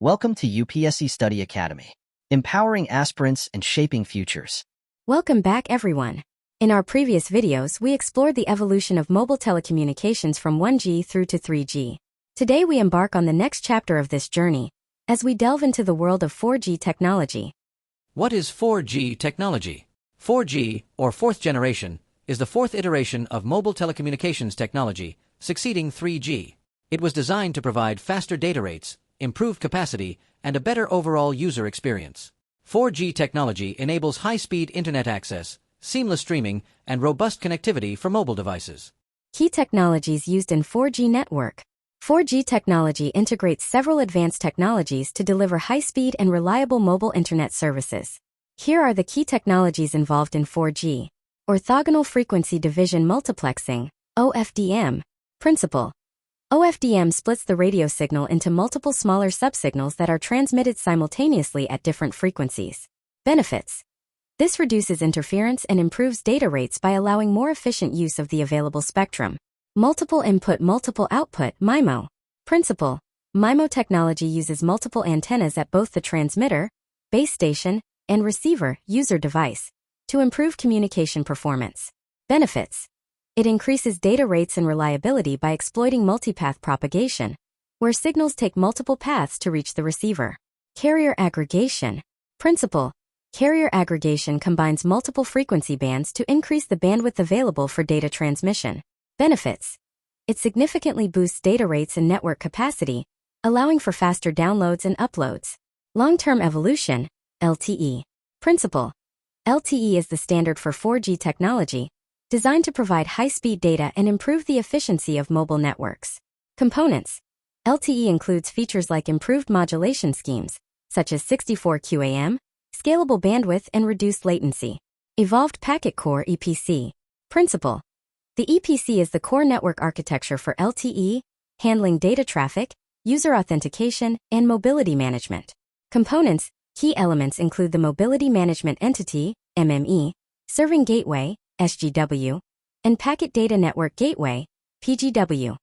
Welcome to UPSC Study Academy, empowering aspirants and shaping futures. Welcome back, everyone. In our previous videos, we explored the evolution of mobile telecommunications from 1G through to 3G. Today we embark on the next chapter of this journey, as we delve into the world of 4G technology. What is 4G technology? 4G, or fourth generation, is the fourth iteration of mobile telecommunications technology, succeeding 3G. It was designed to provide faster data rates, improved capacity, and a better overall user experience. 4G technology enables high-speed internet access, seamless streaming, and robust connectivity for mobile devices. Key technologies used in 4G network. 4G technology integrates several advanced technologies to deliver high-speed and reliable mobile internet services. Here are the key technologies involved in 4G. Orthogonal frequency division multiplexing, OFDM, principle. OFDM splits the radio signal into multiple smaller subsignals that are transmitted simultaneously at different frequencies. Benefits. This reduces interference and improves data rates by allowing more efficient use of the available spectrum. Multiple input, multiple output, MIMO. Principle. MIMO technology uses multiple antennas at both the transmitter, base station, and receiver, user device, to improve communication performance. Benefits. It increases data rates and reliability by exploiting multipath propagation, where signals take multiple paths to reach the receiver. Carrier Aggregation. Principle. Carrier aggregation combines multiple frequency bands to increase the bandwidth available for data transmission. Benefits. It significantly boosts data rates and network capacity, allowing for faster downloads and uploads. Long-term evolution, LTE. Principle. LTE is the standard for 4G technology, designed to provide high-speed data and improve the efficiency of mobile networks. Components. LTE includes features like improved modulation schemes, such as 64 QAM, scalable bandwidth, and reduced latency. Evolved Packet Core EPC. Principle. The EPC is the core network architecture for LTE, handling data traffic, user authentication, and mobility management. Components. Key elements include the Mobility Management Entity, MME, Serving Gateway, SGW, and Packet Data Network Gateway, PGW.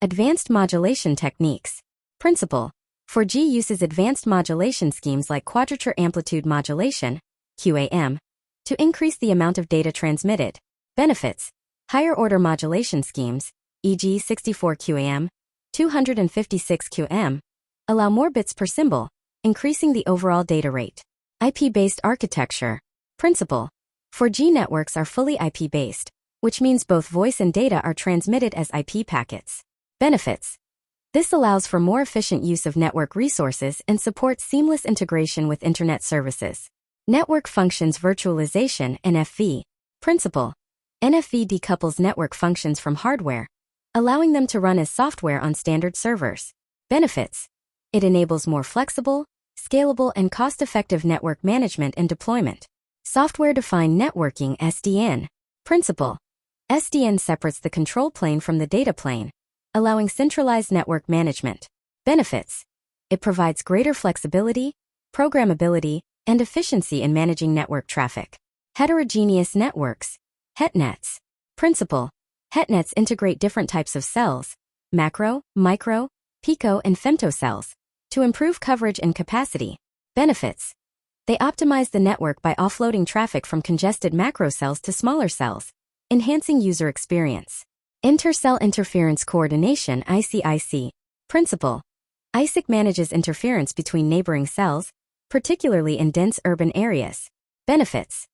Advanced modulation techniques. Principle. 4G uses advanced modulation schemes like quadrature amplitude modulation, QAM, to increase the amount of data transmitted. Benefits. Higher order modulation schemes, e.g. 64 QAM, 256 QAM, allow more bits per symbol, increasing the overall data rate. IP-based architecture. Principle. 4G networks are fully IP-based, which means both voice and data are transmitted as IP packets. Benefits. This allows for more efficient use of network resources and supports seamless integration with Internet services. Network functions virtualization, NFV. Principle. NFV decouples network functions from hardware, allowing them to run as software on standard servers. Benefits. It enables more flexible, scalable, and cost-effective network management and deployment. Software-defined networking, SDN. Principle. SDN separates the control plane from the data plane, allowing centralized network management. Benefits. It provides greater flexibility, programmability, and efficiency in managing network traffic. Heterogeneous networks, HETnets. Principle. HETnets integrate different types of cells, macro, micro, pico, and femtocells, to improve coverage and capacity. Benefits. They optimize the network by offloading traffic from congested macro cells to smaller cells, enhancing user experience. Inter-cell interference coordination, ICIC. Principle. ICIC manages interference between neighboring cells, particularly in dense urban areas. Benefits.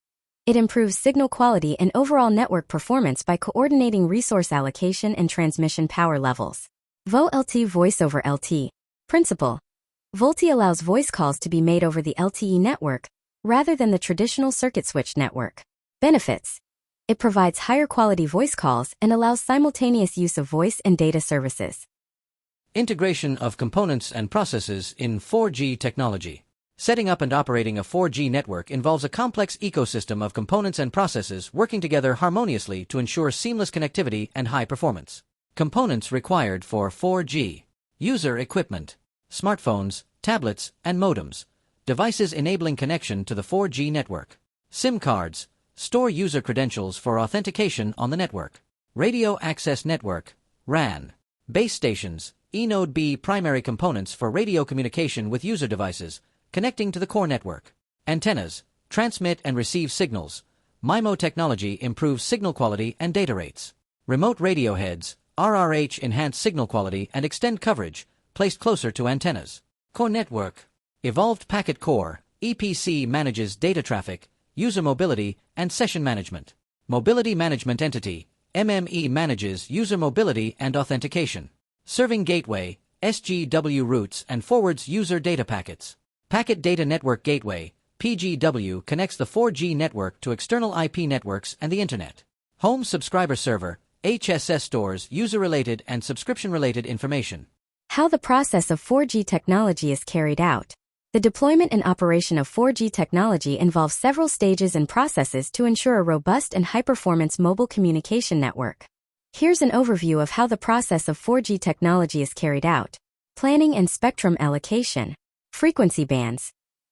It improves signal quality and overall network performance by coordinating resource allocation and transmission power levels. VoLTE, Voice over LTE. Principle. VoLTE allows voice calls to be made over the LTE network, rather than the traditional circuit switch network. Benefits. It provides higher quality voice calls and allows simultaneous use of voice and data services. Integration of components and processes in 4G technology. Setting up and operating a 4G network involves a complex ecosystem of components and processes working together harmoniously to ensure seamless connectivity and high performance. Components required for 4G. User equipment. Smartphones, tablets, and modems. Devices enabling connection to the 4G network. SIM cards. Store user credentials for authentication on the network. Radio access network, RAN. Base stations, eNode B primary components for radio communication with user devices, connecting to the core network. Antennas, transmit and receive signals. MIMO technology improves signal quality and data rates. Remote radio heads, RRH enhance signal quality and extend coverage, placed closer to antennas. Core network. Evolved Packet Core, EPC manages data traffic, user mobility, and session management. Mobility Management Entity, MME manages user mobility and authentication. Serving Gateway, SGW routes and forwards user data packets. Packet Data Network Gateway, PGW connects the 4G network to external IP networks and the Internet. Home Subscriber Server, HSS stores user-related and subscription-related information. How the process of 4G technology is carried out. The deployment and operation of 4G technology involves several stages and processes to ensure a robust and high-performance mobile communication network. Here's an overview of how the process of 4G technology is carried out. Planning and spectrum allocation. Frequency bands.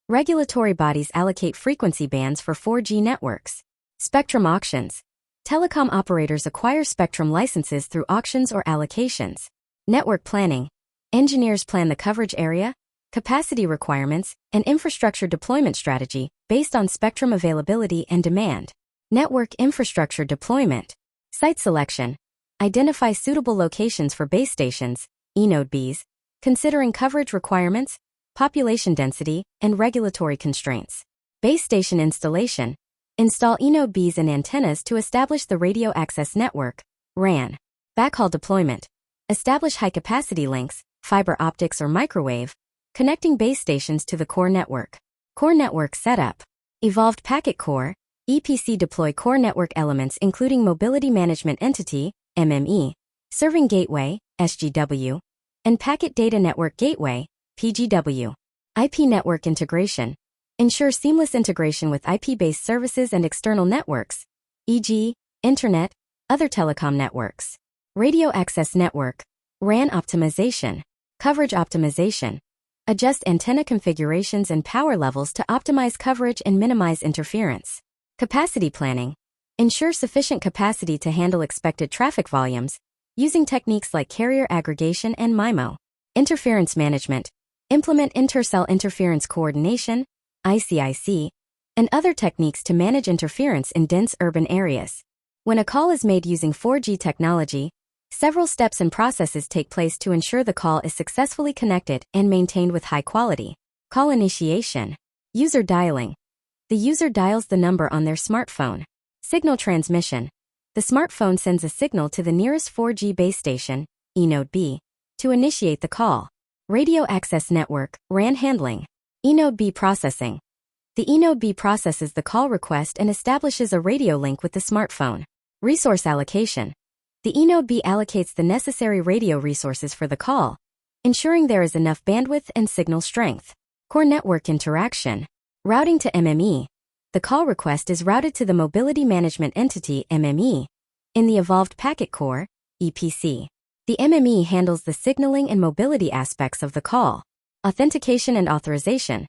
Regulatory bodies allocate frequency bands for 4G networks. Spectrum auctions. Telecom operators acquire spectrum licenses through auctions or allocations. Network planning. Engineers plan the coverage area, capacity requirements, and infrastructure deployment strategy based on spectrum availability and demand. Network infrastructure deployment. Site selection. Identify suitable locations for base stations, eNode Bs, considering coverage requirements, population density, and regulatory constraints. Base station installation. Install eNode Bs and antennas to establish the radio access network, RAN. Backhaul deployment. Establish high-capacity links, fiber optics or microwave, connecting base stations to the core network. Core network setup. Evolved Packet Core, EPC deploy core network elements including Mobility Management Entity, MME, Serving Gateway, SGW, and Packet Data Network Gateway, PGW. IP network integration. Ensure seamless integration with IP-based services and external networks, e.g., Internet, other telecom networks. Radio access network. RAN optimization. Coverage optimization. Adjust antenna configurations and power levels to optimize coverage and minimize interference. Capacity planning. Ensure sufficient capacity to handle expected traffic volumes, using techniques like Carrier Aggregation and MIMO. Interference management. Implement intercell interference coordination, ICIC, and other techniques to manage interference in dense urban areas. When a call is made using 4G technology, several steps and processes take place to ensure the call is successfully connected and maintained with high quality. Call initiation. User dialing. The user dials the number on their smartphone. Signal transmission. The smartphone sends a signal to the nearest 4G base station, eNode B, to initiate the call. Radio access network, RAN handling. eNode B processing. The eNode B processes the call request and establishes a radio link with the smartphone. Resource allocation. The eNode B allocates the necessary radio resources for the call, ensuring there is enough bandwidth and signal strength. Core network interaction. Routing to MME. The call request is routed to the Mobility Management Entity, MME, in the Evolved Packet Core, EPC. The MME handles the signaling and mobility aspects of the call. Authentication and authorization.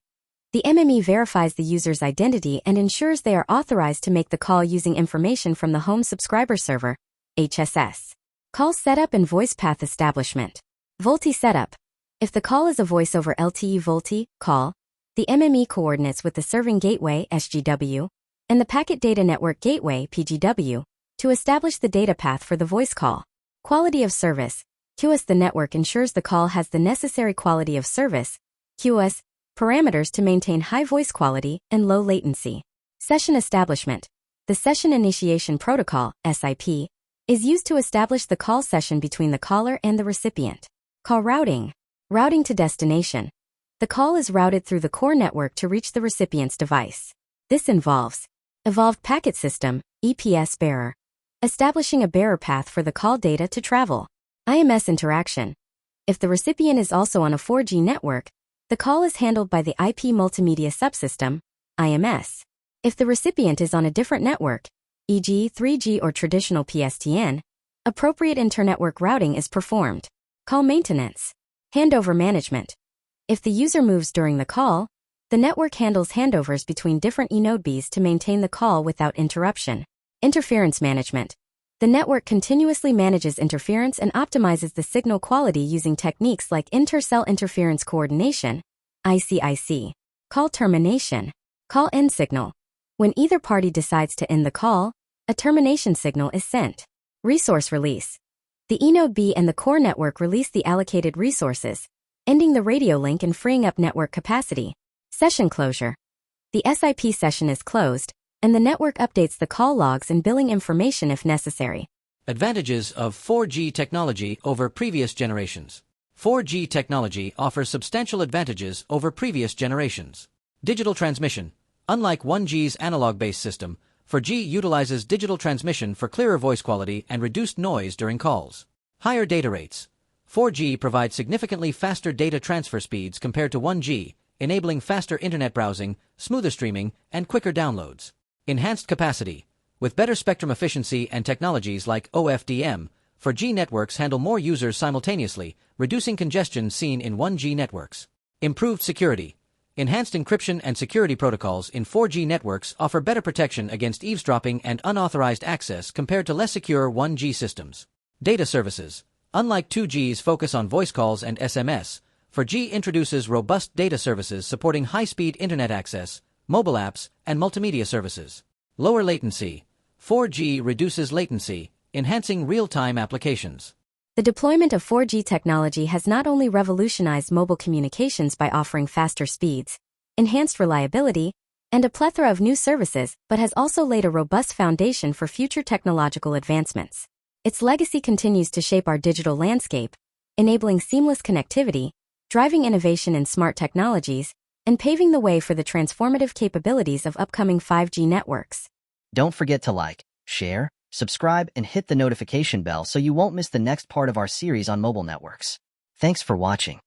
The MME verifies the user's identity and ensures they are authorized to make the call using information from the Home Subscriber Server, HSS. Call setup and voice path establishment. VoLTE setup. If the call is a voice over LTE VoLTE call, the MME coordinates with the Serving Gateway, SGW, and the Packet Data Network Gateway, PGW, to establish the data path for the voice call. Quality of service. QoS. The network ensures the call has the necessary quality of service, QoS, parameters to maintain high voice quality and low latency. Session establishment. The Session Initiation Protocol, SIP, is used to establish the call session between the caller and the recipient. Call routing. Routing to destination. The call is routed through the core network to reach the recipient's device. This involves Evolved Packet System, EPS bearer. Establishing a bearer path for the call data to travel. IMS interaction. If the recipient is also on a 4G network, the call is handled by the IP Multimedia Subsystem, IMS. If the recipient is on a different network, e.g. 3G or traditional PSTN, appropriate internetwork routing is performed. Call maintenance. Handover management. If the user moves during the call, the network handles handovers between different eNode Bs to maintain the call without interruption. Interference management. The network continuously manages interference and optimizes the signal quality using techniques like inter-cell interference coordination, ICIC, call termination, call end signal. When either party decides to end the call, a termination signal is sent. Resource release. The eNode B and the core network release the allocated resources, ending the radio link and freeing up network capacity. Session closure. The SIP session is closed, and the network updates the call logs and billing information if necessary. Advantages of 4G technology over previous generations. 4G technology offers substantial advantages over previous generations. Digital transmission. Unlike 1G's analog-based system, 4G utilizes digital transmission for clearer voice quality and reduced noise during calls. Higher data rates. 4G provides significantly faster data transfer speeds compared to 1G, enabling faster internet browsing, smoother streaming, and quicker downloads. Enhanced capacity. With better spectrum efficiency and technologies like OFDM, 4G networks handle more users simultaneously, reducing congestion seen in 1G networks. Improved security. Enhanced encryption and security protocols in 4G networks offer better protection against eavesdropping and unauthorized access compared to less secure 1G systems. Data services. Unlike 2G's focus on voice calls and SMS, 4G introduces robust data services supporting high-speed internet access, mobile apps, and multimedia services. Lower latency. 4G reduces latency, enhancing real-time applications. The deployment of 4G technology has not only revolutionized mobile communications by offering faster speeds, enhanced reliability, and a plethora of new services, but has also laid a robust foundation for future technological advancements. Its legacy continues to shape our digital landscape, enabling seamless connectivity, driving innovation in smart technologies, and paving the way for the transformative capabilities of upcoming 5G networks. Don't forget to like, share, subscribe, and hit the notification bell so you won't miss the next part of our series on mobile networks. Thanks for watching.